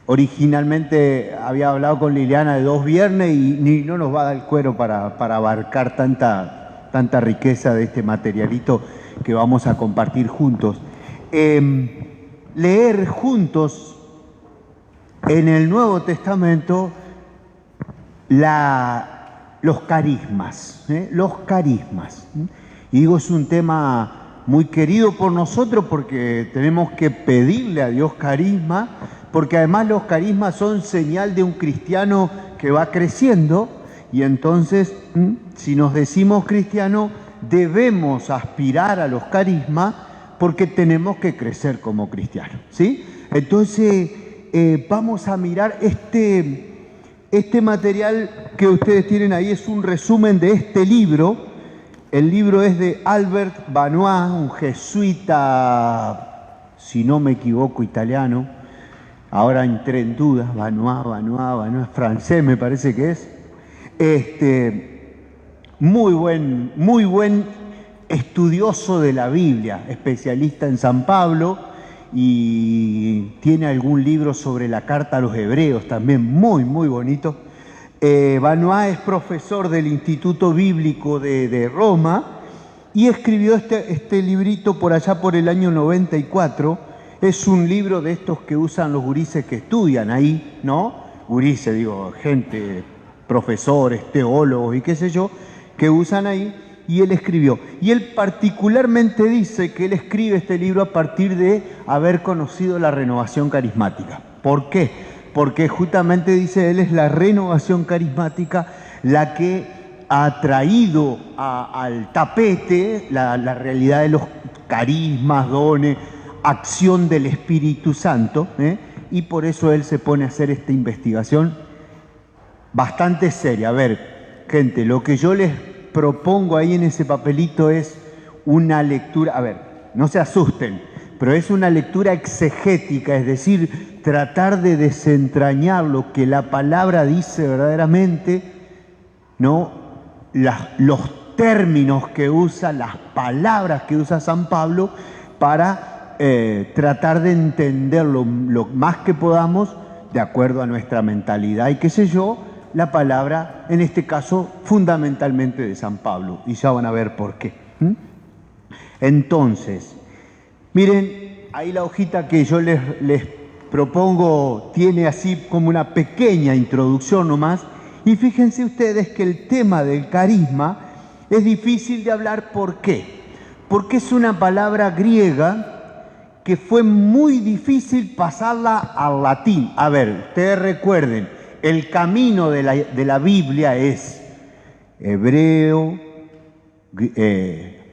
Originalmente había hablado con Liliana de 2 viernes y no nos va a dar el cuero para abarcar tanta riqueza de este materialito que vamos a compartir juntos. Leer juntos en el Nuevo Testamento los carismas, los carismas. Y digo, es un tema muy querido por nosotros porque tenemos que pedirle a Dios carisma, porque además los carismas son señal de un cristiano que va creciendo, y entonces, si nos decimos cristianos, debemos aspirar a los carismas porque tenemos que crecer como cristianos, ¿sí? Entonces, vamos a mirar este material que ustedes tienen ahí, es un resumen de este libro. El libro es de Albert Banois, un jesuita, si no me equivoco, italiano. Ahora entré en dudas, Banois, francés me parece que es. Muy buen estudioso de la Biblia, especialista en San Pablo, y tiene algún libro sobre la carta a los hebreos también, muy bonito. Banois es profesor del Instituto Bíblico de Roma y escribió este librito por allá por el año 94. Es un libro de estos que usan los gurises que estudian ahí, ¿no? Gurises, digo, gente, profesores, teólogos y qué sé yo, que usan ahí, y él escribió. Y él particularmente dice que él escribe este libro a partir de haber conocido la renovación carismática. ¿Por qué? Porque justamente, dice él, es la renovación carismática la que ha traído al tapete la realidad de los carismas, dones, acción del Espíritu Santo, y por eso él se pone a hacer esta investigación bastante seria. A ver, gente, lo que yo les propongo ahí en ese papelito es una lectura, a ver, no se asusten, pero es una lectura exegética, es decir, tratar de desentrañar lo que la palabra dice verdaderamente, ¿no? Los términos que usa, las palabras que usa San Pablo, para tratar de entenderlo lo más que podamos de acuerdo a nuestra mentalidad y qué sé yo, la palabra, en este caso, fundamentalmente de San Pablo, y ya van a ver por qué. Entonces, miren, ahí la hojita que yo les propongo tiene así como una pequeña introducción nomás, y fíjense ustedes que el tema del carisma es difícil de hablar. ¿Por qué? Porque es una palabra griega que fue muy difícil pasarla al latín. A ver, ustedes recuerden, el camino de la Biblia es hebreo,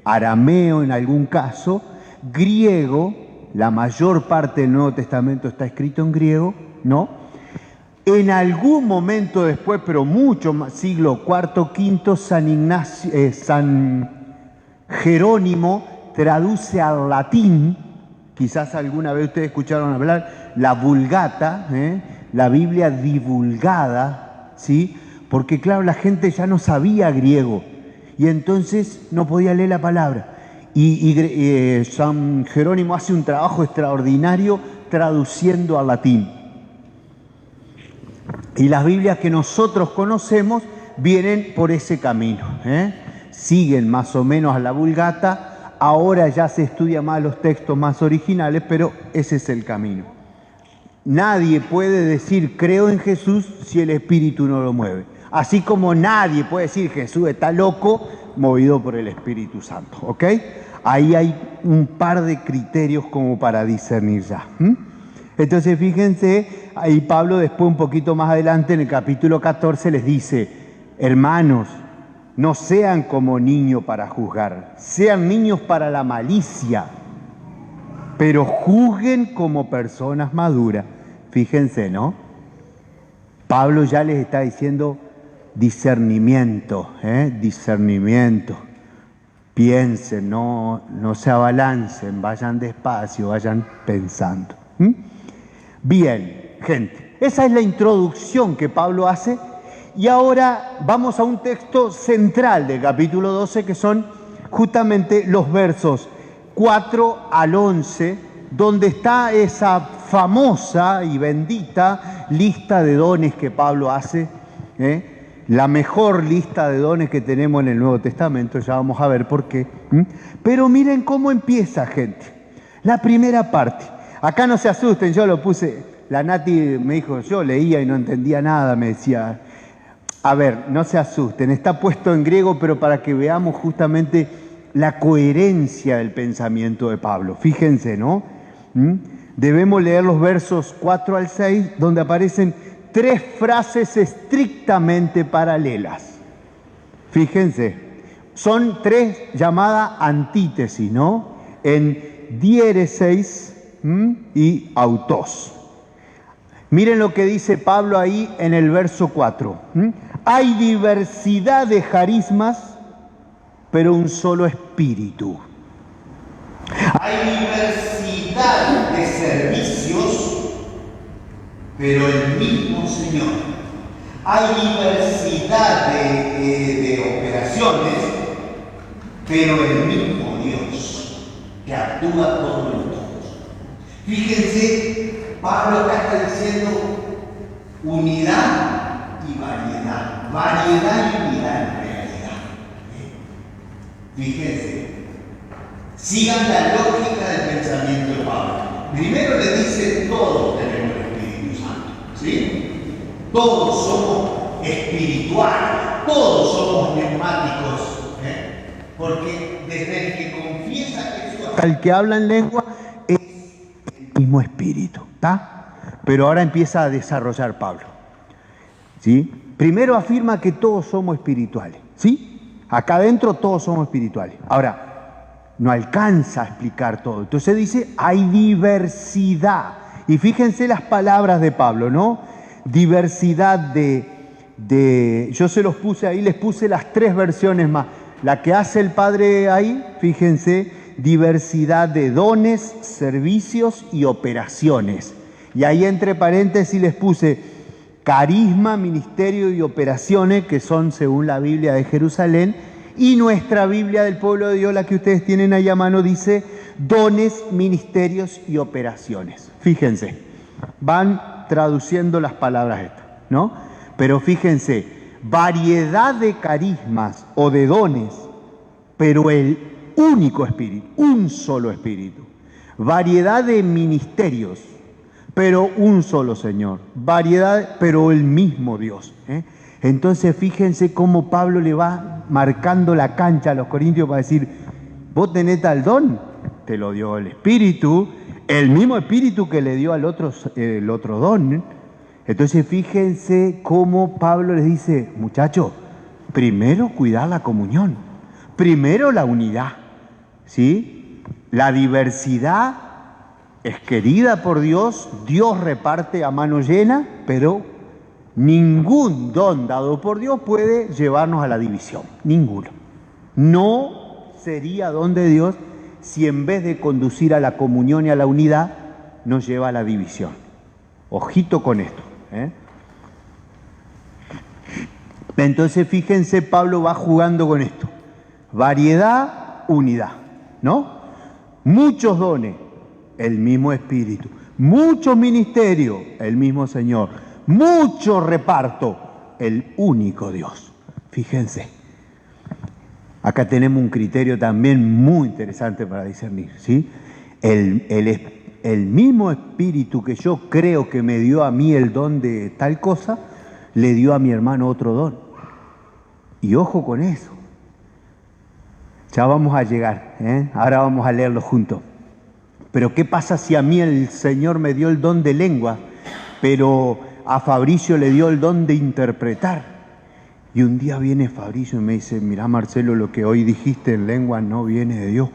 arameo en algún caso, griego, la mayor parte del Nuevo Testamento está escrito en griego, ¿no? En algún momento después, pero mucho más, siglo IV, V, San Jerónimo traduce al latín. Quizás alguna vez ustedes escucharon hablar la Vulgata, la Biblia divulgada, ¿sí? Porque claro, la gente ya no sabía griego y entonces no podía leer la palabra. Y San Jerónimo hace un trabajo extraordinario traduciendo al latín. Y las Biblias que nosotros conocemos vienen por ese camino, siguen más o menos a la Vulgata. Ahora ya se estudia más los textos más originales, pero ese es el camino. Nadie puede decir creo en Jesús si el Espíritu no lo mueve. Así como nadie puede decir Jesús está loco, movido por el Espíritu Santo, ¿ok? Ahí hay un par de criterios como para discernir ya. Entonces fíjense, ahí Pablo después un poquito más adelante en el capítulo 14 les dice, hermanos, no sean como niños para juzgar, sean niños para la malicia, pero juzguen como personas maduras. Fíjense, ¿no? Pablo ya les está diciendo discernimiento, discernimiento. Piensen, no se abalancen, vayan despacio, vayan pensando. Bien, gente, esa es la introducción que Pablo hace. Y ahora vamos a un texto central del capítulo 12, que son justamente los versos 4 al 11, donde está esa famosa y bendita lista de dones que Pablo hace, la mejor lista de dones que tenemos en el Nuevo Testamento, ya vamos a ver por qué. Pero miren cómo empieza, gente. La primera parte. Acá no se asusten, yo lo puse, la Nati me dijo, yo leía y no entendía nada, me decía. A ver, no se asusten, está puesto en griego, pero para que veamos justamente la coherencia del pensamiento de Pablo. Fíjense, ¿no? Debemos leer los versos 4 al 6, donde aparecen 3 frases estrictamente paralelas. Fíjense, son 3 llamadas antítesis, ¿no? En diéresis y autos. Miren lo que dice Pablo ahí en el verso 4. Hay diversidad de carismas, pero un solo espíritu. Hay diversidad de servicios, pero el mismo Señor. Hay diversidad de operaciones, pero el mismo Dios que actúa todo en todos. Fíjense, Pablo acá está diciendo unidad y variedad. Variedad y unidad en realidad. Fíjense, sigan la lógica del pensamiento de Pablo. Primero le dice, todos tenemos el Espíritu Santo, ¿sí? Todos somos espirituales, todos somos neumáticos, porque desde el que confiesa a Jesús hasta el que habla en lengua es el mismo espíritu, ¿está? Pero ahora empieza a desarrollar Pablo, ¿sí? Primero afirma que todos somos espirituales, ¿sí? Acá adentro todos somos espirituales. Ahora, no alcanza a explicar todo. Entonces dice, hay diversidad. Y fíjense las palabras de Pablo, ¿no? Diversidad yo se los puse ahí, les puse las 3 versiones más. La que hace el Padre ahí, fíjense, diversidad de dones, servicios y operaciones. Y ahí entre paréntesis les puse carisma, ministerio y operaciones, que son según la Biblia de Jerusalén. Y nuestra Biblia del pueblo de Dios, la que ustedes tienen ahí a mano, dice dones, ministerios y operaciones. Fíjense, van traduciendo las palabras estas, ¿no? Pero fíjense, variedad de carismas o de dones, pero el único espíritu, un solo espíritu. Variedad de ministerios, pero un solo Señor. Variedad, pero el mismo Dios. Entonces fíjense cómo Pablo le va marcando la cancha a los corintios para decir, vos tenés tal don, te lo dio el Espíritu, el mismo Espíritu que le dio al otro, el otro don. Entonces fíjense cómo Pablo les dice, muchachos, primero cuidar la comunión, primero la unidad, ¿sí? La diversidad es querida por Dios, Dios reparte a mano llena, pero ningún don dado por Dios puede llevarnos a la división, ninguno. No sería don de Dios si en vez de conducir a la comunión y a la unidad, nos lleva a la división. Ojito con esto. Entonces fíjense, Pablo va jugando con esto. Variedad, unidad, ¿no? Muchos dones, el mismo Espíritu. Muchos ministerios, el mismo Señor. Mucho reparto, el único Dios. Fíjense. Acá tenemos un criterio también muy interesante para discernir, ¿sí? El mismo Espíritu que yo creo que me dio a mí el don de tal cosa, le dio a mi hermano otro don. Y ojo con eso. Ya vamos a llegar, ahora vamos a leerlo juntos. Pero ¿qué pasa si a mí el Señor me dio el don de lengua, pero a Fabricio le dio el don de interpretar? Y un día viene Fabricio y me dice, mirá Marcelo, lo que hoy dijiste en lengua no viene de Dios.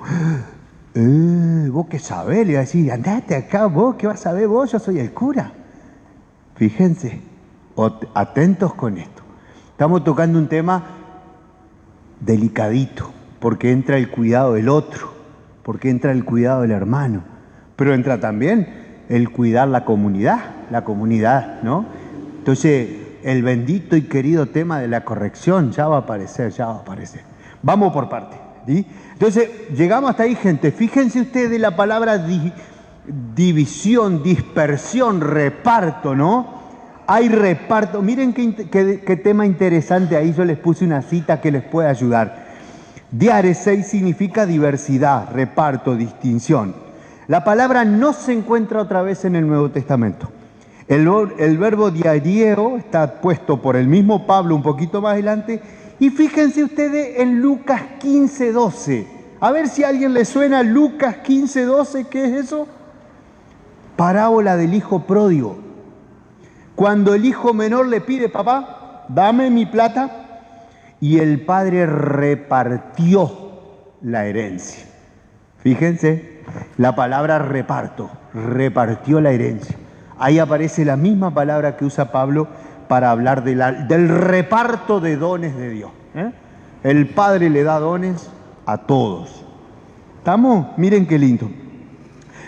¿Vos qué sabés? Le iba a decir, andate acá, vos, ¿qué vas a saber vos? Yo soy el cura. Fíjense, atentos con esto. Estamos tocando un tema delicadito, porque entra el cuidado del otro, porque entra el cuidado del hermano, pero entra también el cuidar la comunidad, ¿no? Entonces, el bendito y querido tema de la corrección ya va a aparecer. Vamos por parte, ¿sí? Entonces, llegamos hasta ahí, gente. Fíjense ustedes la palabra división, dispersión, reparto, ¿no? Hay reparto. Miren qué tema interesante, ahí yo les puse una cita que les puede ayudar. Diaresei significa diversidad, reparto, distinción. La palabra no se encuentra otra vez en el Nuevo Testamento. El verbo diarieo está puesto por el mismo Pablo un poquito más adelante. Y fíjense ustedes en Lucas 15:12. A ver si a alguien le suena Lucas 15:12, ¿qué es eso? Parábola del hijo pródigo. Cuando el hijo menor le pide, papá, dame mi plata, y el padre repartió la herencia. Fíjense, la palabra reparto, repartió la herencia. Ahí aparece la misma palabra que usa Pablo para hablar del reparto de dones de Dios. El Padre le da dones a todos. ¿Estamos? Miren qué lindo.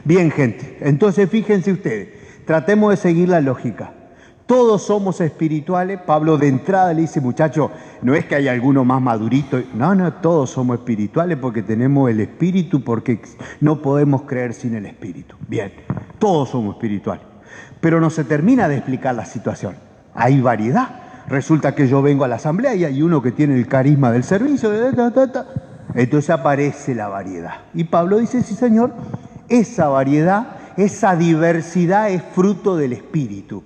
Bien, gente, entonces fíjense ustedes, tratemos de seguir la lógica. Todos somos espirituales. Pablo de entrada le dice, muchachos, no es que haya alguno más madurito. No, todos somos espirituales porque tenemos el Espíritu, porque no podemos creer sin el Espíritu. Bien, todos somos espirituales. Pero no se termina de explicar la situación. Hay variedad. Resulta que yo vengo a la asamblea y hay uno que tiene el carisma del servicio. Entonces aparece la variedad. Y Pablo dice, sí, Señor, esa variedad, esa diversidad es fruto del Espíritu.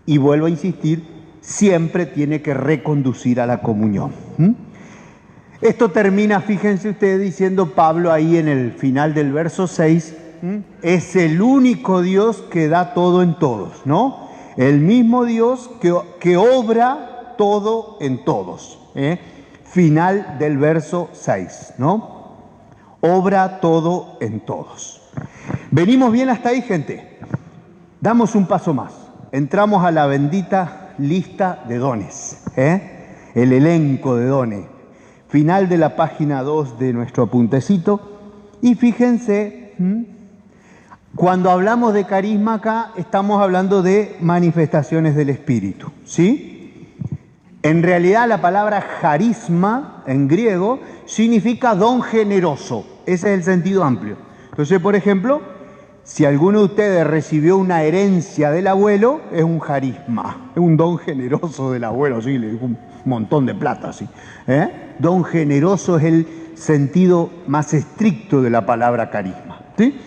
Y vuelvo a insistir, siempre tiene que reconducir a la comunión. Esto termina, fíjense ustedes, diciendo Pablo ahí en el final del verso 6, es el único Dios que da todo en todos, ¿no? El mismo Dios que obra todo en todos. Final del verso 6, ¿no? Obra todo en todos. ¿Venimos bien hasta ahí, gente? Damos un paso más. Entramos a la bendita lista de dones, el elenco de dones. Final de la página 2 de nuestro apuntecito. Y fíjense, cuando hablamos de carisma acá, estamos hablando de manifestaciones del Espíritu, ¿sí? En realidad la palabra carisma en griego significa don generoso. Ese es el sentido amplio. Entonces, por ejemplo, si alguno de ustedes recibió una herencia del abuelo, es un carisma, es un don generoso del abuelo, sí, le dijo un montón de plata, sí. Don generoso es el sentido más estricto de la palabra carisma, ¿sí?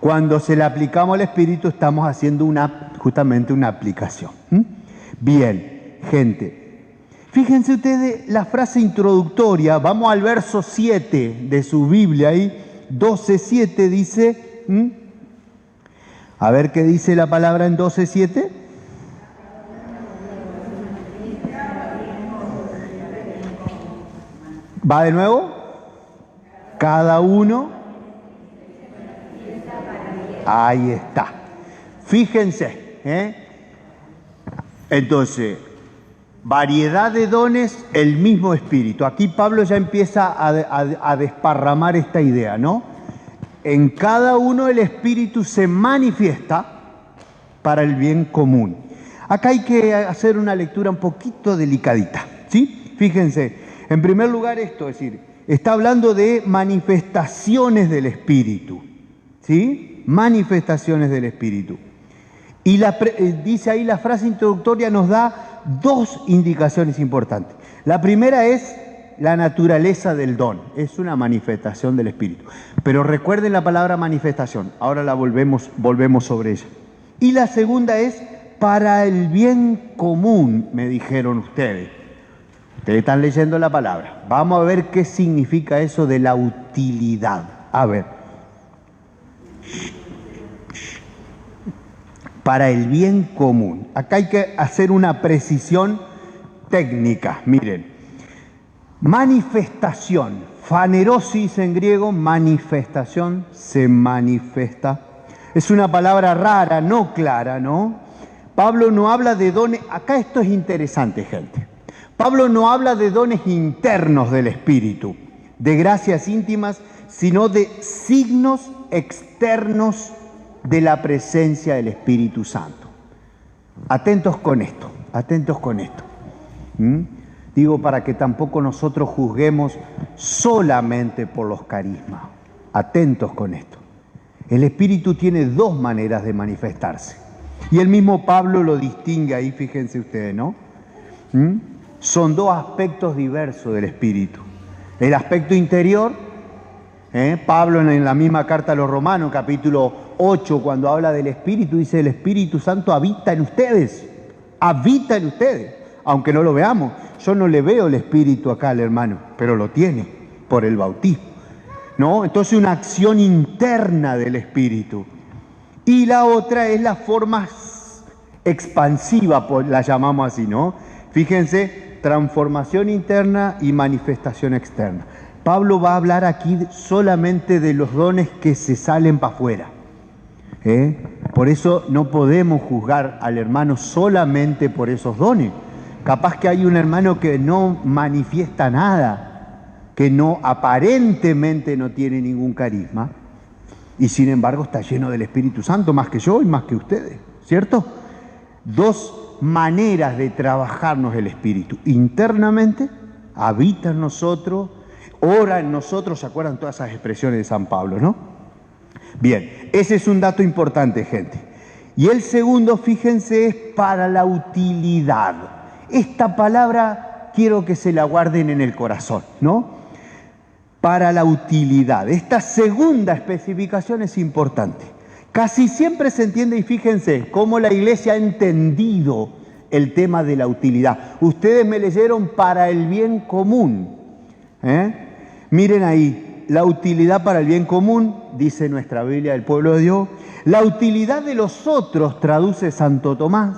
Cuando se le aplicamos al Espíritu, estamos haciendo justamente una aplicación. Bien, gente, fíjense ustedes la frase introductoria, vamos al verso 7 de su Biblia, ahí, 12:7 dice... A ver qué dice la palabra en 12:7. ¿Va de nuevo? Cada uno. Ahí está. Fíjense. Entonces, variedad de dones, el mismo Espíritu. Aquí Pablo ya empieza a desparramar esta idea, ¿no? En cada uno el Espíritu se manifiesta para el bien común. Acá hay que hacer una lectura un poquito delicadita, ¿sí? Fíjense, en primer lugar esto, es decir, está hablando de manifestaciones del Espíritu, ¿sí? Manifestaciones del Espíritu. Y dice ahí la frase introductoria nos da dos indicaciones importantes. La primera es la naturaleza del don, es una manifestación del Espíritu. Pero recuerden la palabra manifestación, ahora la volvemos sobre ella. Y la segunda es para el bien común, me dijeron ustedes. Ustedes están leyendo la palabra. Vamos a ver qué significa eso de la utilidad. A ver. Para el bien común. Acá hay que hacer una precisión técnica, miren. Manifestación, fanerosis en griego, manifestación, se manifiesta. Es una palabra rara, no clara, ¿no? Pablo no habla de dones, acá esto es interesante, gente. Pablo no habla de dones internos del Espíritu, de gracias íntimas, sino de signos externos de la presencia del Espíritu Santo. Atentos con esto, atentos con esto. Digo, para que tampoco nosotros juzguemos solamente por los carismas. Atentos con esto. El Espíritu tiene dos maneras de manifestarse. Y el mismo Pablo lo distingue ahí, fíjense ustedes, ¿no? Son dos aspectos diversos del Espíritu. El aspecto interior, Pablo en la misma carta a los Romanos, capítulo 8, cuando habla del Espíritu, dice: el Espíritu Santo habita en ustedes, aunque no lo veamos. Yo no le veo el Espíritu acá al hermano, pero lo tiene por el bautismo, ¿no? Entonces, una acción interna del Espíritu. Y la otra es la forma expansiva, la llamamos así, ¿no? Fíjense, transformación interna y manifestación externa. Pablo va a hablar aquí solamente de los dones que se salen para afuera. Por eso no podemos juzgar al hermano solamente por esos dones. Capaz que hay un hermano que no manifiesta nada, que no, aparentemente no tiene ningún carisma, y sin embargo está lleno del Espíritu Santo, más que yo y más que ustedes, ¿cierto? Dos maneras de trabajarnos el Espíritu. Internamente, habita en nosotros, ora en nosotros. ¿Se acuerdan todas esas expresiones de San Pablo, no? Bien, ese es un dato importante, gente. Y el segundo, fíjense, es para la utilidad. Esta palabra quiero que se la guarden en el corazón, ¿no? Para la utilidad. Esta segunda especificación es importante. Casi siempre se entiende, y fíjense cómo la Iglesia ha entendido el tema de la utilidad. Ustedes me leyeron para el bien común. Miren ahí, la utilidad para el bien común, dice nuestra Biblia del Pueblo de Dios. La utilidad de los otros, traduce Santo Tomás.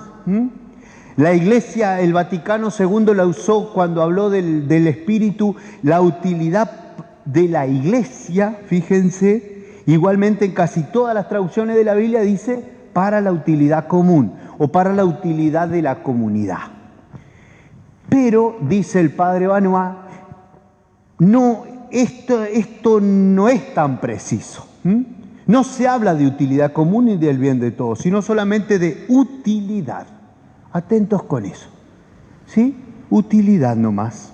La Iglesia, el Vaticano II, la usó cuando habló del Espíritu, la utilidad de la Iglesia, fíjense, igualmente en casi todas las traducciones de la Biblia dice para la utilidad común o para la utilidad de la comunidad. Pero, dice el padre Benoit, no, esto no es tan preciso. No se habla de utilidad común y del bien de todos, sino solamente de utilidad. Atentos con eso, ¿sí? Utilidad nomás.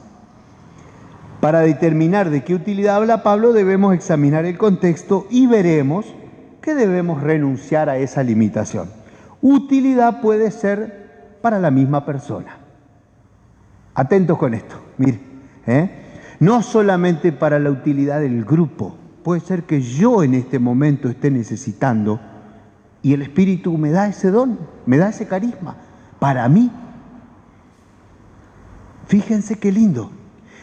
Para determinar de qué utilidad habla Pablo, debemos examinar el contexto y veremos que debemos renunciar a esa limitación. Utilidad puede ser para la misma persona. Atentos con esto, miren, no solamente para la utilidad del grupo. Puede ser que yo en este momento esté necesitando y el Espíritu me da ese don, me da ese carisma para mí. Fíjense qué lindo.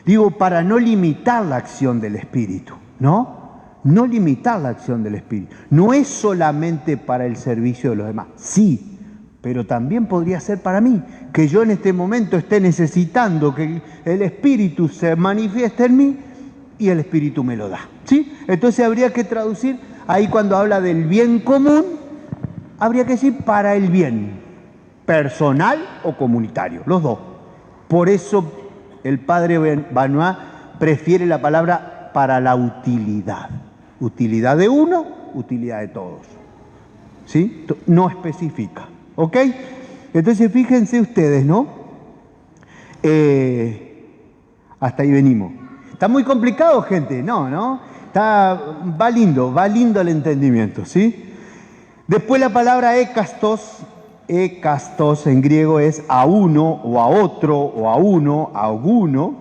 Digo, para no limitar la acción del Espíritu, ¿no? No limitar la acción del Espíritu. No es solamente para el servicio de los demás, sí, pero también podría ser para mí, que yo en este momento esté necesitando que el Espíritu se manifieste en mí y el Espíritu me lo da, ¿sí? Entonces habría que traducir, ahí cuando habla del bien común, habría que decir para el bien personal o comunitario, los dos. Por eso el padre Benoit prefiere la palabra para la utilidad. Utilidad de uno, utilidad de todos. ¿Sí? No especifica. ¿Ok? Entonces fíjense ustedes, ¿no? Hasta ahí venimos. Está muy complicado, gente. No. Va lindo el entendimiento, ¿sí? Después la palabra ekastos en griego es a uno o a otro o a uno, a alguno,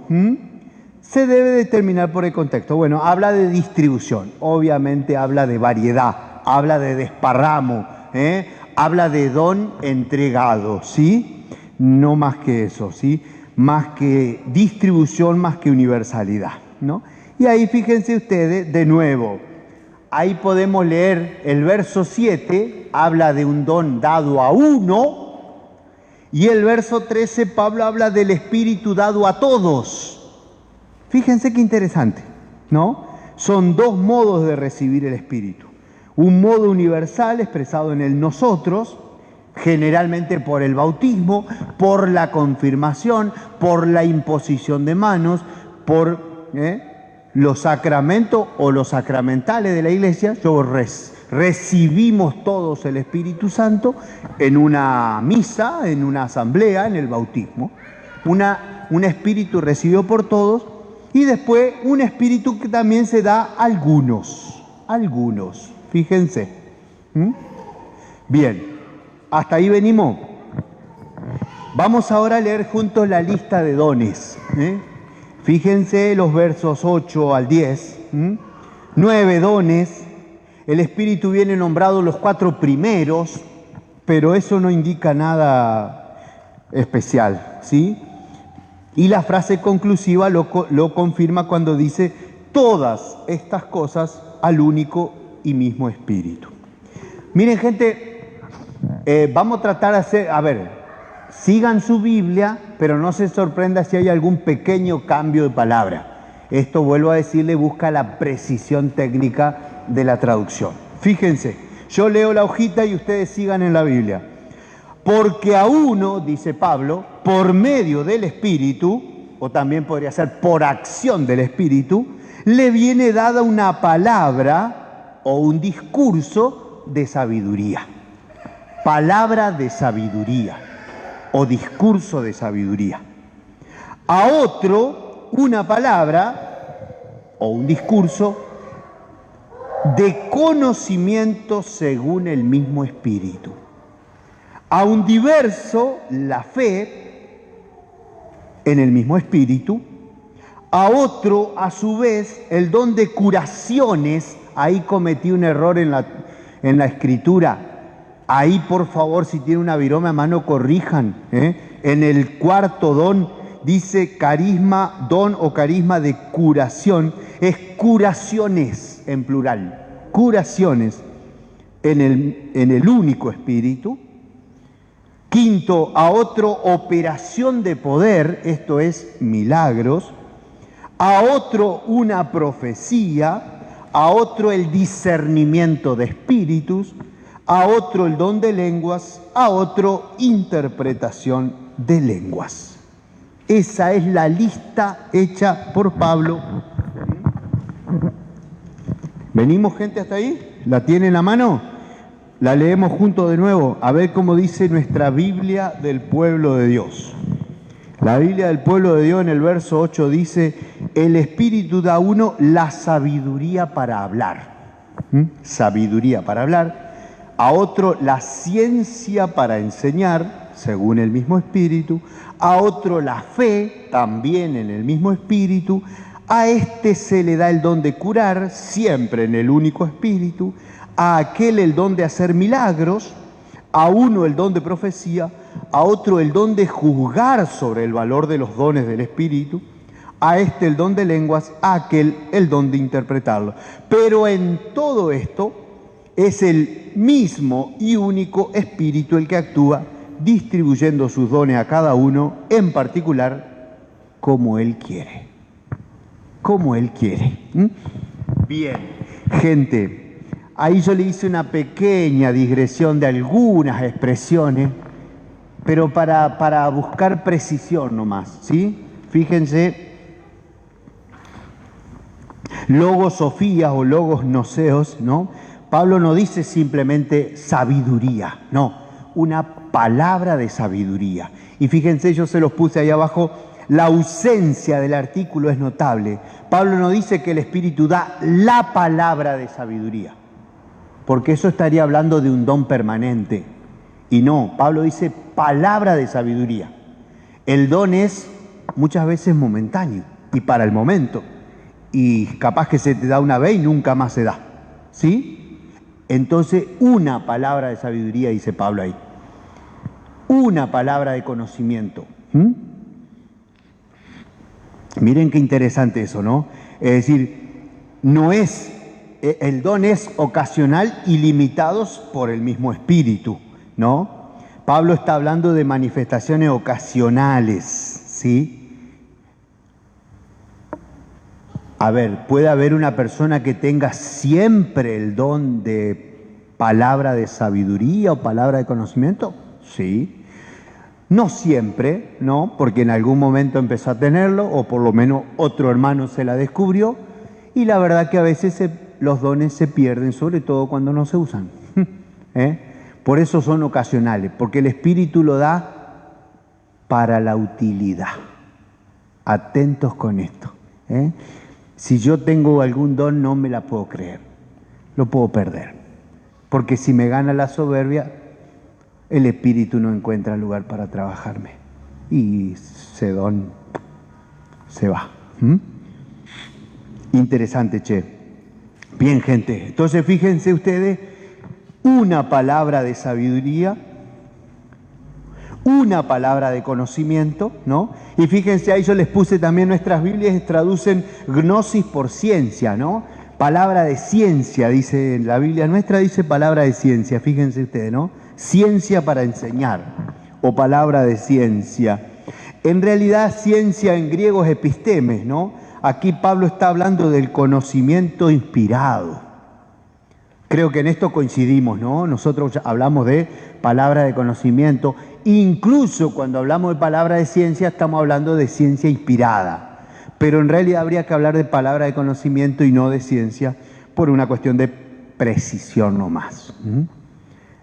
se debe determinar por el contexto. Bueno, habla de distribución, obviamente habla de variedad, habla de desparramo, habla de don entregado, ¿sí? No más que eso, ¿sí? Más que distribución, más que universalidad, ¿no? Y ahí fíjense ustedes, de nuevo, ahí podemos leer el verso 7, habla de un don dado a uno, y el verso 13, Pablo habla del Espíritu dado a todos. Fíjense qué interesante, ¿no? Son dos modos de recibir el Espíritu. Un modo universal expresado en el nosotros, generalmente por el bautismo, por la confirmación, por la imposición de manos, por los sacramentos o los sacramentales de la Iglesia. Recibimos todos el Espíritu Santo en una misa, en una asamblea, en el bautismo. Un espíritu recibido por todos y después un espíritu que también se da a algunos. Fíjense. Bien, hasta ahí venimos. Vamos ahora a leer juntos la lista de dones. Fíjense los versos 8 al 10. 9 dones. El Espíritu viene nombrado los 4 primeros, pero eso no indica nada especial, ¿sí? Y la frase conclusiva lo confirma cuando dice todas estas cosas al único y mismo Espíritu. Miren, gente, vamos a tratar de hacer, sigan su Biblia, pero no se sorprenda si hay algún pequeño cambio de palabra. Esto, vuelvo a decirle, busca la precisión técnica de la traducción. Fíjense, yo leo la hojita y ustedes sigan en la Biblia. Porque a uno, dice Pablo, por medio del Espíritu, o también podría ser por acción del Espíritu, le viene dada una palabra o un discurso de sabiduría. Palabra de sabiduría o discurso de sabiduría. A otro, una palabra o un discurso de conocimiento según el mismo Espíritu. A un diverso, la fe en el mismo Espíritu. A otro, a su vez, el don de curaciones. Ahí cometí un error en la escritura. Ahí, por favor, si tiene una virome a mano, corrijan. En el cuarto don dice carisma, don o carisma de curación. Es curaciones en plural. Curaciones en el único Espíritu. Quinto, a otro operación de poder, esto es milagros. A otro una profecía. A otro el discernimiento de espíritus. A otro el don de lenguas. A otro interpretación de lenguas. Esa es la lista hecha por Pablo. ¿Venimos, gente, hasta ahí? ¿La tiene en la mano? La leemos juntos de nuevo, a ver cómo dice nuestra Biblia del pueblo de Dios. La Biblia del pueblo de Dios en el verso 8 dice, el Espíritu da a uno la sabiduría para hablar. Sabiduría para hablar. A otro la ciencia para enseñar, según el mismo Espíritu. A otro la fe, también en el mismo Espíritu. A este se le da el don de curar, siempre en el único Espíritu. A aquel el don de hacer milagros, a uno el don de profecía, a otro el don de juzgar sobre el valor de los dones del Espíritu, a este el don de lenguas, a aquel el don de interpretarlo. Pero en todo esto es el mismo y único Espíritu el que actúa, distribuyendo sus dones a cada uno en particular como Él quiere. Como Él quiere. Bien, gente. Ahí yo le hice una pequeña digresión de algunas expresiones, pero para buscar precisión nomás, ¿sí? Fíjense, logosofías o logos noseos, ¿no? Pablo no dice simplemente sabiduría, no, una palabra de sabiduría. Y fíjense, yo se los puse ahí abajo, la ausencia del artículo es notable. Pablo no dice que el Espíritu da la palabra de sabiduría, porque eso estaría hablando de un don permanente. Y no, Pablo dice palabra de sabiduría. El don es muchas veces momentáneo y para el momento. Y capaz que se te da una vez y nunca más se da. ¿Sí? Entonces, una palabra de sabiduría, dice Pablo ahí. Una palabra de conocimiento. Miren qué interesante eso, ¿no? Es decir, no es... El don es ocasional y limitados por el mismo Espíritu, ¿no? Pablo está hablando de manifestaciones ocasionales, ¿sí? A ver, ¿puede haber una persona que tenga siempre el don de palabra de sabiduría o palabra de conocimiento? Sí. No siempre, ¿no? Porque en algún momento empezó a tenerlo, o por lo menos otro hermano se la descubrió, y la verdad que a veces los dones se pierden, sobre todo cuando no se usan. Por eso son ocasionales, porque el Espíritu lo da para la utilidad. Atentos con esto. Si yo tengo algún don, no me la puedo creer, lo puedo perder. porque si me gana la soberbia, el espíritu no encuentra lugar para trabajarme. Y ese don se va. Interesante, che. Bien, gente. Entonces, fíjense ustedes, una palabra de sabiduría, una palabra de conocimiento, ¿no? Y fíjense, ahí yo les puse también nuestras Biblias, traducen gnosis por ciencia, ¿no? Palabra de ciencia, dice la Biblia nuestra, dice palabra de ciencia, fíjense ustedes, ¿no? Ciencia para enseñar, o palabra de ciencia. En realidad, ciencia en griego es epistemes, ¿no? Aquí Pablo está hablando del conocimiento inspirado. Creo que en esto coincidimos, ¿no? Nosotros hablamos de palabra de conocimiento. Incluso cuando hablamos de palabra de ciencia, estamos hablando de ciencia inspirada. Pero en realidad habría que hablar de palabra de conocimiento y no de ciencia por una cuestión de precisión nomás.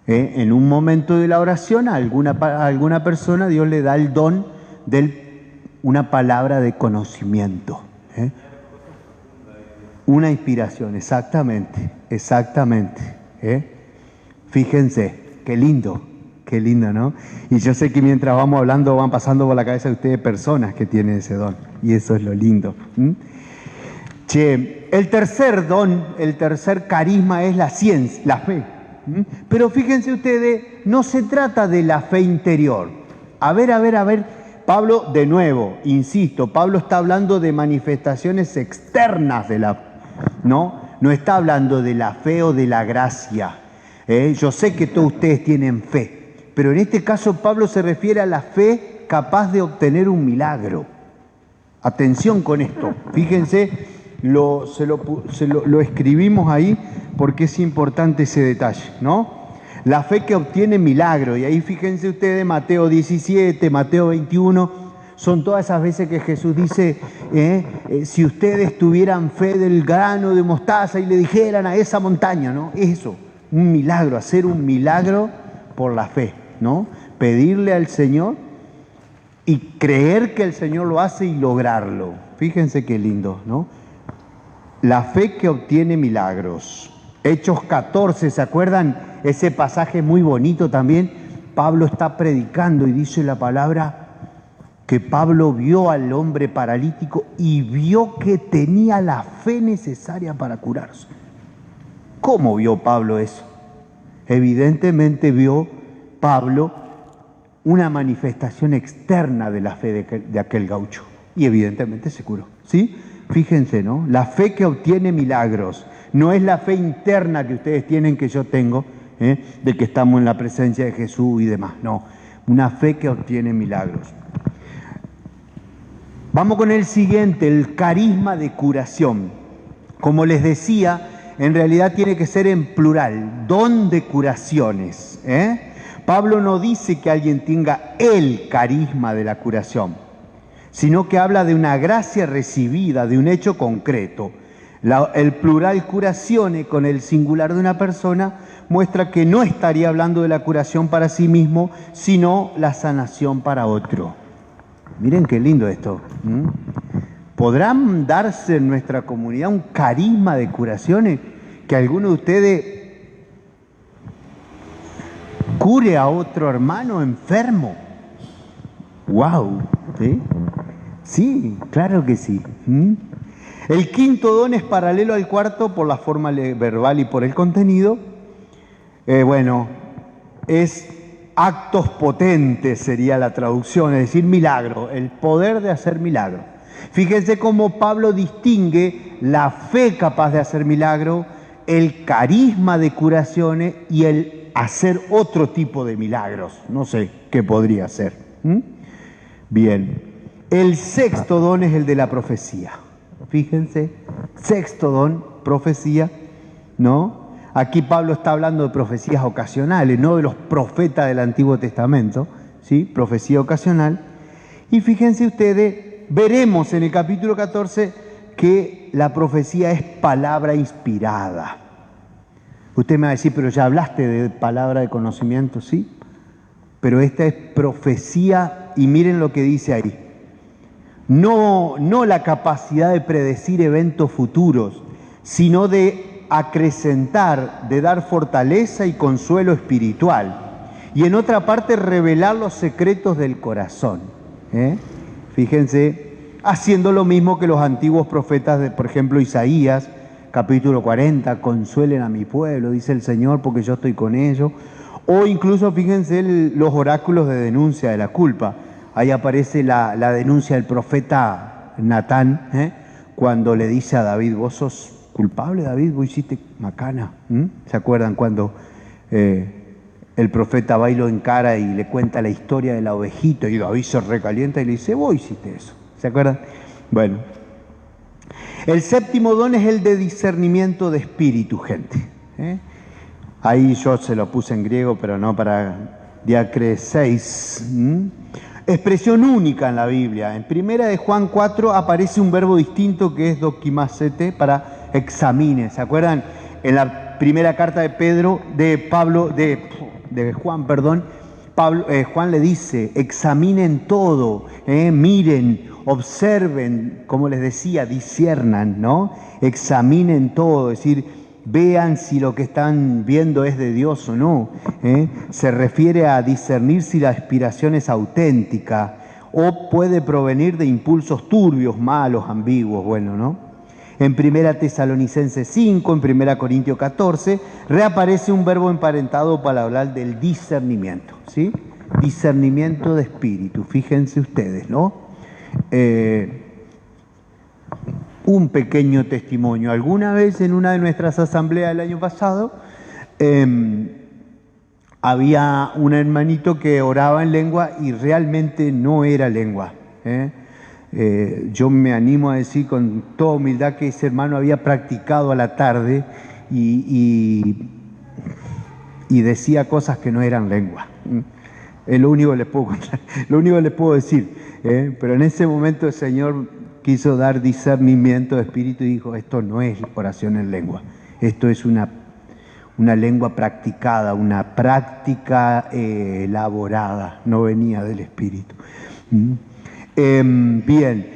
En un momento de la oración a alguna persona Dios le da el don de una palabra de conocimiento. Una inspiración, exactamente. Fíjense, qué lindo, ¿no? Y yo sé que mientras vamos hablando van pasando por la cabeza de ustedes personas que tienen ese don, y eso es lo lindo. Che, el tercer don, el tercer carisma es la ciencia, la fe. Pero fíjense ustedes, no se trata de la fe interior. A ver. Pablo, de nuevo, insisto, Pablo está hablando de manifestaciones externas de la fe, ¿no? No está hablando de la fe o de la gracia. Yo sé que todos ustedes tienen fe, pero en este caso Pablo se refiere a la fe capaz de obtener un milagro. Atención con esto, fíjense, lo escribimos ahí porque es importante ese detalle, ¿no? La fe que obtiene milagro, y ahí fíjense ustedes, Mateo 17, Mateo 21, son todas esas veces que Jesús dice, si ustedes tuvieran fe del grano de mostaza y le dijeran a esa montaña, ¿no? Eso, un milagro, hacer un milagro por la fe, ¿no? Pedirle al Señor y creer que el Señor lo hace y lograrlo. Fíjense qué lindo, ¿no? La fe que obtiene milagros. Hechos 14, ¿se acuerdan? Ese pasaje muy bonito también. Pablo está predicando y dice la palabra que Pablo vio al hombre paralítico y vio que tenía la fe necesaria para curarse. ¿Cómo vio Pablo eso? Evidentemente vio Pablo una manifestación externa de la fe de aquel gaucho. Y evidentemente se curó, ¿sí? Fíjense, ¿no? La fe que obtiene milagros. No es la fe interna que ustedes tienen, que yo tengo, de que estamos en la presencia de Jesús y demás. No, una fe que obtiene milagros. Vamos con el siguiente, el carisma de curación. Como les decía, en realidad tiene que ser en plural, don de curaciones. Pablo no dice que alguien tenga el carisma de la curación, sino que habla de una gracia recibida, de un hecho concreto. El plural curazione con el singular de una persona muestra que no estaría hablando de la curación para sí mismo, sino la sanación para otro. Miren qué lindo esto. ¿Podrán darse en nuestra comunidad un carisma de curaciones? Que alguno de ustedes cure a otro hermano enfermo. ¡Wow! Sí, claro que sí. El quinto don es paralelo al cuarto por la forma verbal y por el contenido. Es actos potentes sería la traducción, es decir, milagro, el poder de hacer milagro. Fíjense cómo Pablo distingue la fe capaz de hacer milagro, el carisma de curaciones y el hacer otro tipo de milagros. No sé qué podría ser. Bien, el sexto don es el de la profecía. Fíjense, sexto don, profecía, ¿no? Aquí Pablo está hablando de profecías ocasionales, no de los profetas del Antiguo Testamento, ¿sí? Profecía ocasional. Y fíjense ustedes, veremos en el capítulo 14 que la profecía es palabra inspirada. Usted me va a decir, pero ya hablaste de palabra de conocimiento, ¿sí? Pero esta es profecía y miren lo que dice ahí. No la capacidad de predecir eventos futuros, sino de acrecentar, de dar fortaleza y consuelo espiritual. Y en otra parte, revelar los secretos del corazón. Fíjense, haciendo lo mismo que los antiguos profetas, por ejemplo, Isaías, capítulo 40, consuelen a mi pueblo, dice el Señor, porque yo estoy con ellos. O incluso, fíjense, los oráculos de denuncia de la culpa. Ahí aparece la denuncia del profeta Natán, cuando le dice a David, vos sos culpable, David, vos hiciste macana. ¿Se acuerdan cuando el profeta va y lo encara y le cuenta la historia de la ovejita y David se recalienta y le dice, vos hiciste eso? ¿Se acuerdan? Bueno. El séptimo don es el de discernimiento de espíritu, gente. Ahí yo se lo puse en griego, pero no para diacreseis. Expresión única en la Biblia. En primera de Juan 4 aparece un verbo distinto que es dokimazete para examine. ¿Se acuerdan? En la primera carta de Juan, Juan le dice, examinen todo, miren, observen, como les decía, disciernan, ¿no? Examinen todo, es decir, vean si lo que están viendo es de Dios o no. Se refiere a discernir si la aspiración es auténtica o puede provenir de impulsos turbios, malos, ambiguos, bueno, ¿no? En 1 Tesalonicenses 5, en 1 Corintios 14, reaparece un verbo emparentado para hablar del discernimiento, ¿sí? Discernimiento de espíritu, fíjense ustedes, ¿no? Un pequeño testimonio. Alguna vez en una de nuestras asambleas el año pasado, había un hermanito que oraba en lengua y realmente no era lengua. Yo me animo a decir con toda humildad que ese hermano había practicado a la tarde y decía cosas que no eran lengua. Es lo único que les puedo contar, lo único que les puedo decir. Pero en ese momento el Señor quiso dar discernimiento de espíritu y dijo, esto no es oración en lengua, esto es una lengua practicada, una práctica elaborada, no venía del espíritu. Bien,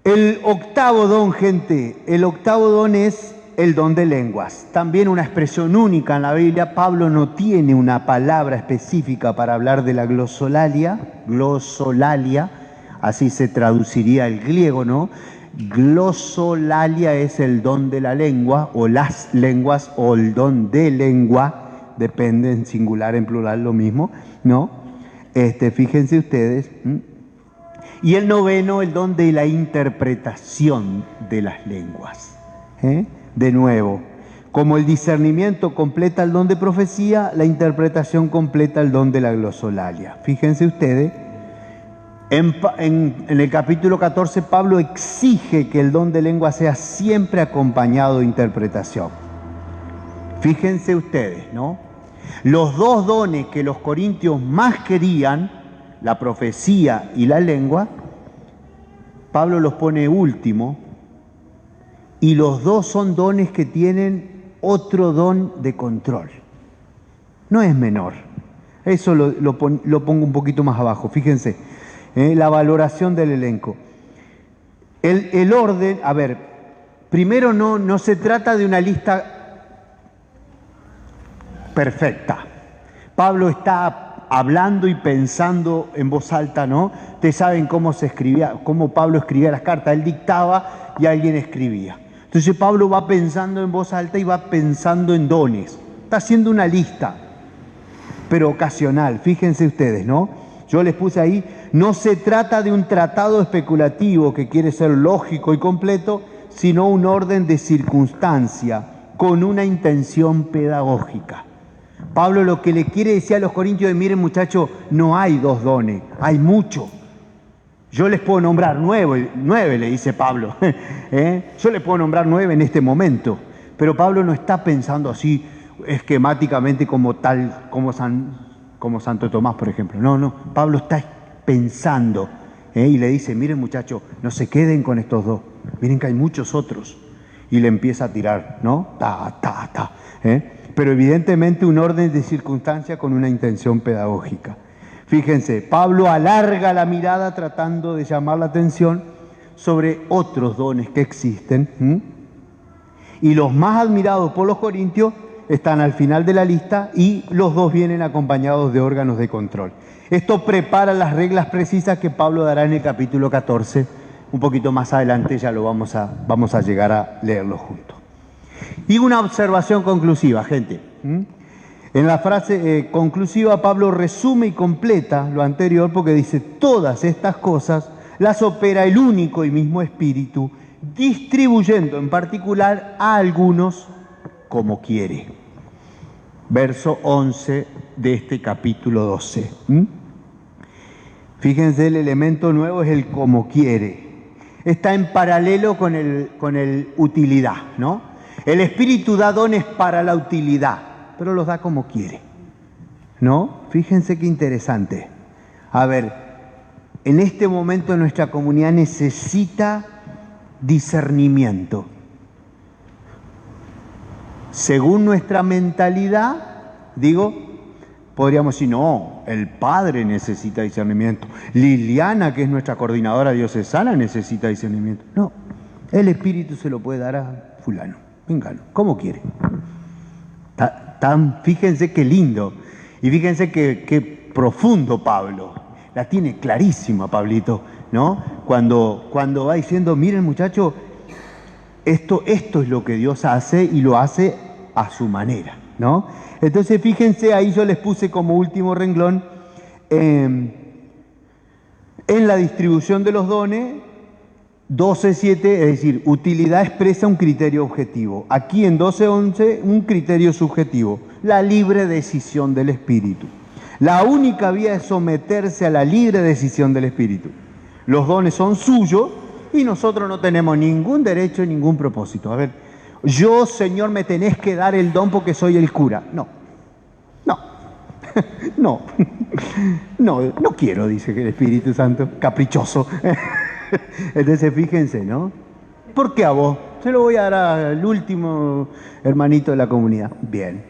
el octavo don, gente, el octavo don es el don de lenguas. También una expresión única en la Biblia. Pablo no tiene una palabra específica para hablar de la glosolalia, así se traduciría el griego, ¿no? Glosolalia es el don de la lengua, o las lenguas, o el don de lengua, depende, en singular, en plural, lo mismo, ¿no? Fíjense ustedes. Y el noveno, el don de la interpretación de las lenguas. De nuevo, como el discernimiento completa el don de profecía, la interpretación completa el don de la glosolalia. Fíjense ustedes, en el capítulo 14, Pablo exige que el don de lengua sea siempre acompañado de interpretación. Fíjense ustedes, ¿no? Los dos dones que los corintios más querían, la profecía y la lengua, Pablo los pone último, y los dos son dones que tienen otro don de control. No es menor. Eso lo pongo un poquito más abajo. Fíjense, la valoración del elenco. El orden, a ver, primero no se trata de una lista perfecta. Pablo está hablando y pensando en voz alta, ¿no? Ustedes saben cómo Pablo escribía las cartas. Él dictaba y alguien escribía. Entonces Pablo va pensando en voz alta y va pensando en dones. Está haciendo una lista, pero ocasional. Fíjense ustedes, ¿no? Yo les puse ahí, no se trata de un tratado especulativo que quiere ser lógico y completo, sino un orden de circunstancia con una intención pedagógica. Pablo lo que le quiere decir a los corintios es, miren muchachos, no hay dos dones, hay mucho. Yo les puedo nombrar nueve, le dice Pablo. Yo les puedo nombrar 9 en este momento. Pero Pablo no está pensando así esquemáticamente como Santo Tomás, por ejemplo. No, Pablo está pensando y le dice, miren muchachos, no se queden con estos dos. Miren que hay muchos otros. Y le empieza a tirar, ¿no? Pero evidentemente un orden de circunstancia con una intención pedagógica. Fíjense, Pablo alarga la mirada tratando de llamar la atención sobre otros dones que existen Y los más admirados por los corintios están al final de la lista y los dos vienen acompañados de órganos de control. Esto prepara las reglas precisas que Pablo dará en el capítulo 14. Un poquito más adelante ya lo vamos a llegar a leerlo juntos. Y una observación conclusiva, gente. En la frase conclusiva Pablo resume y completa lo anterior porque dice: todas estas cosas las opera el único y mismo Espíritu, distribuyendo en particular a algunos como quiere. Verso 11 de este capítulo 12. Fíjense, el elemento nuevo es el como quiere. Está en paralelo con el utilidad, ¿no? El Espíritu da dones para la utilidad, pero los da como quiere, ¿no? Fíjense qué interesante. A ver, en este momento nuestra comunidad necesita discernimiento. Según nuestra mentalidad, podríamos decir, no, el padre necesita discernimiento. Liliana, que es nuestra coordinadora diocesana, necesita discernimiento. No, el Espíritu se lo puede dar a fulano. Véngalo, como quiere. Fíjense qué lindo. Y fíjense qué profundo Pablo. La tiene clarísima Pablito, ¿no? Cuando va diciendo, miren muchachos, esto es lo que Dios hace y lo hace a su manera, ¿no? Entonces fíjense, ahí yo les puse como último renglón, en la distribución de los dones, 12.7, es decir, utilidad expresa un criterio objetivo. Aquí en 12.11, un criterio subjetivo, la libre decisión del Espíritu. La única vía es someterse a la libre decisión del Espíritu. Los dones son suyos y nosotros no tenemos ningún derecho, ningún propósito. A ver, yo, Señor, me tenés que dar el don porque soy el cura. No quiero, dice el Espíritu Santo, caprichoso. Entonces fíjense, ¿no? ¿Por qué a vos? Se lo voy a dar al último hermanito de la comunidad. Bien.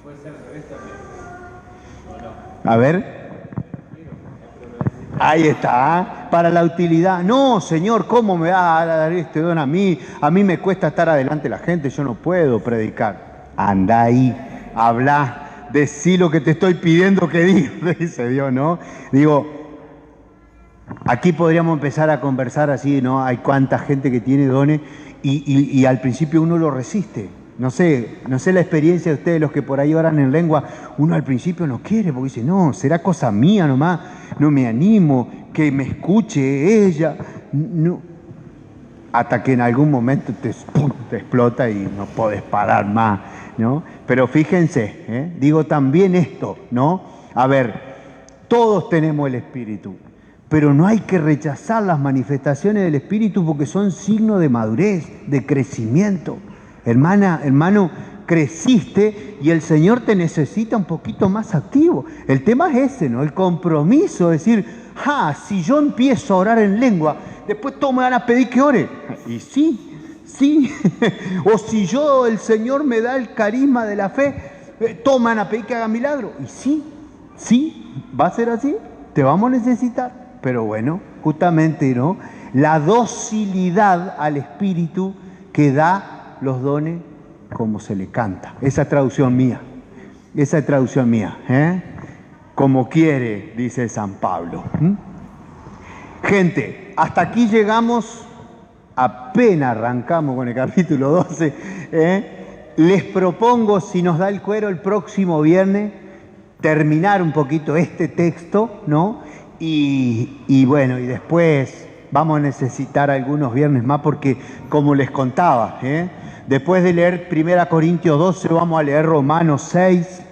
Puede ser al revés también. A ver. Ahí está, para la utilidad. No, Señor, ¿cómo me va a dar este don a mí? A mí me cuesta estar adelante de la gente, yo no puedo predicar. Anda ahí, habla, decí lo que te estoy pidiendo que digas, dice Dios, ¿no? Aquí podríamos empezar a conversar así, ¿no? Hay cuánta gente que tiene dones y al principio uno lo resiste. No sé la experiencia de ustedes, los que por ahí oran en lengua, uno al principio no quiere porque dice, no, será cosa mía nomás, no me animo, que me escuche ella. No. Hasta que en algún momento te explota y no podés parar más, ¿no? Pero fíjense, también esto, ¿no? A ver, todos tenemos el Espíritu, pero no hay que rechazar las manifestaciones del Espíritu porque son signos de madurez, de crecimiento. Hermano, creciste y el Señor te necesita un poquito más activo. El tema es ese, ¿no? El compromiso, decir, si yo empiezo a orar en lengua, después todos me van a pedir que ore. Y sí. O si el Señor me da el carisma de la fe, todos me van a pedir que haga milagro. Y sí, va a ser así, te vamos a necesitar. Pero bueno, justamente, ¿no? La docilidad al Espíritu que da los dones como se le canta. Esa es traducción mía. Como quiere, dice San Pablo. Gente, hasta aquí llegamos, apenas arrancamos con el capítulo 12. Les propongo, si nos da el cuero el próximo viernes, terminar un poquito este texto, ¿no? Y bueno, y después vamos a necesitar algunos viernes más porque, como les contaba, después de leer 1 Corintios 12, vamos a leer Romanos 6,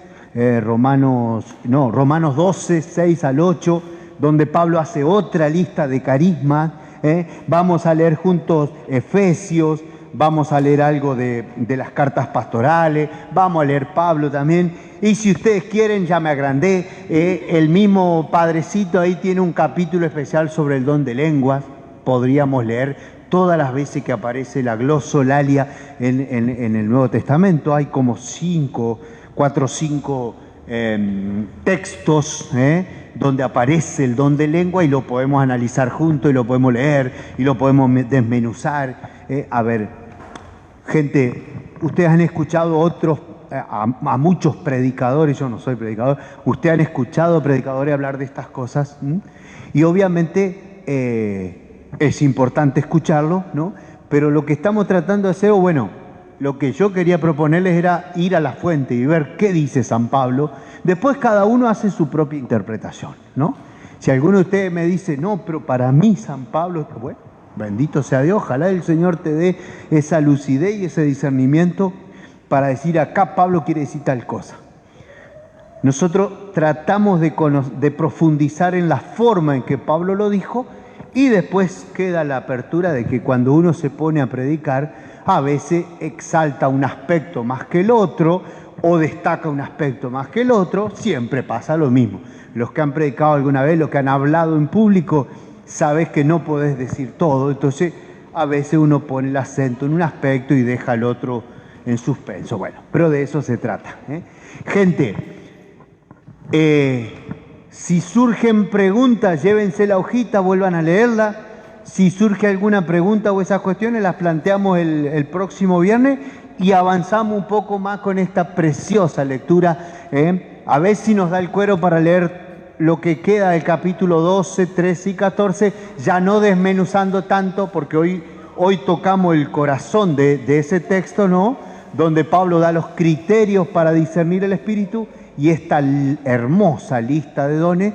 Romanos 12, 6 al 8, donde Pablo hace otra lista de carismas. Vamos a leer juntos Efesios, vamos a leer algo de las cartas pastorales, vamos a leer Pablo también. Y si ustedes quieren, ya me agrandé, el mismo Padrecito ahí tiene un capítulo especial sobre el don de lenguas. Podríamos leer todas las veces que aparece la glosolalia en el Nuevo Testamento. Hay como 4 o 5 textos donde aparece el don de lengua y lo podemos analizar juntos y lo podemos leer y lo podemos desmenuzar. A ver, gente, ustedes han escuchado a muchos predicadores, yo no soy predicador, ustedes han escuchado predicadores hablar de estas cosas, ¿m? Y obviamente es importante escucharlo, ¿no? Pero lo que estamos tratando de hacer, o bueno, lo que yo quería proponerles era ir a la fuente y ver qué dice San Pablo. Después cada uno hace su propia interpretación, ¿no? Si alguno de ustedes me dice, no, pero para mí San Pablo, bueno, bendito sea Dios, ojalá el Señor te dé esa lucidez y ese discernimiento para decir, acá Pablo quiere decir tal cosa. Nosotros tratamos de profundizar en la forma en que Pablo lo dijo y después queda la apertura de que cuando uno se pone a predicar, a veces exalta un aspecto más que el otro o destaca un aspecto más que el otro, siempre pasa lo mismo. Los que han predicado alguna vez, los que han hablado en público, sabes que no podés decir todo, entonces a veces uno pone el acento en un aspecto y deja el otro en suspenso. Bueno, pero de eso se trata, ¿eh? Gente, si surgen preguntas, llévense la hojita, vuelvan a leerla. Si surge alguna pregunta o esas cuestiones, las planteamos el próximo viernes y avanzamos un poco más con esta preciosa lectura, ¿eh? A ver si nos da el cuero para leer lo que queda del capítulo 12, 13 y 14, ya no desmenuzando tanto, porque hoy tocamos el corazón de ese texto, ¿no? Donde Pablo da los criterios para discernir el Espíritu y esta hermosa lista de dones.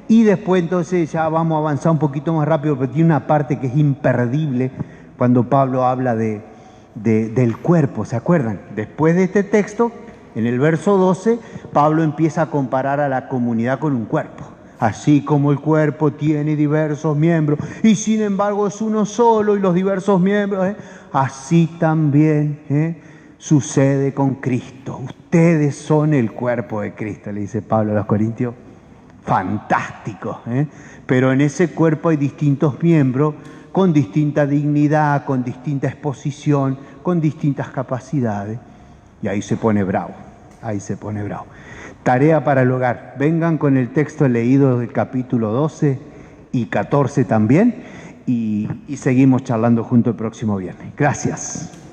Y después entonces ya vamos a avanzar un poquito más rápido, pero tiene una parte que es imperdible cuando Pablo habla del cuerpo, ¿se acuerdan? Después de este texto, en el verso 12, Pablo empieza a comparar a la comunidad con un cuerpo. Así como el cuerpo tiene diversos miembros y sin embargo es uno solo y los diversos miembros, así también sucede con Cristo. Ustedes son el cuerpo de Cristo, le dice Pablo a los Corintios. Fantástico, pero en ese cuerpo hay distintos miembros con distinta dignidad, con distinta exposición, con distintas capacidades. Y ahí se pone bravo, ahí se pone bravo. Tarea para el hogar. Vengan con el texto leído del capítulo 12 y 14 también y seguimos charlando junto el próximo viernes. Gracias.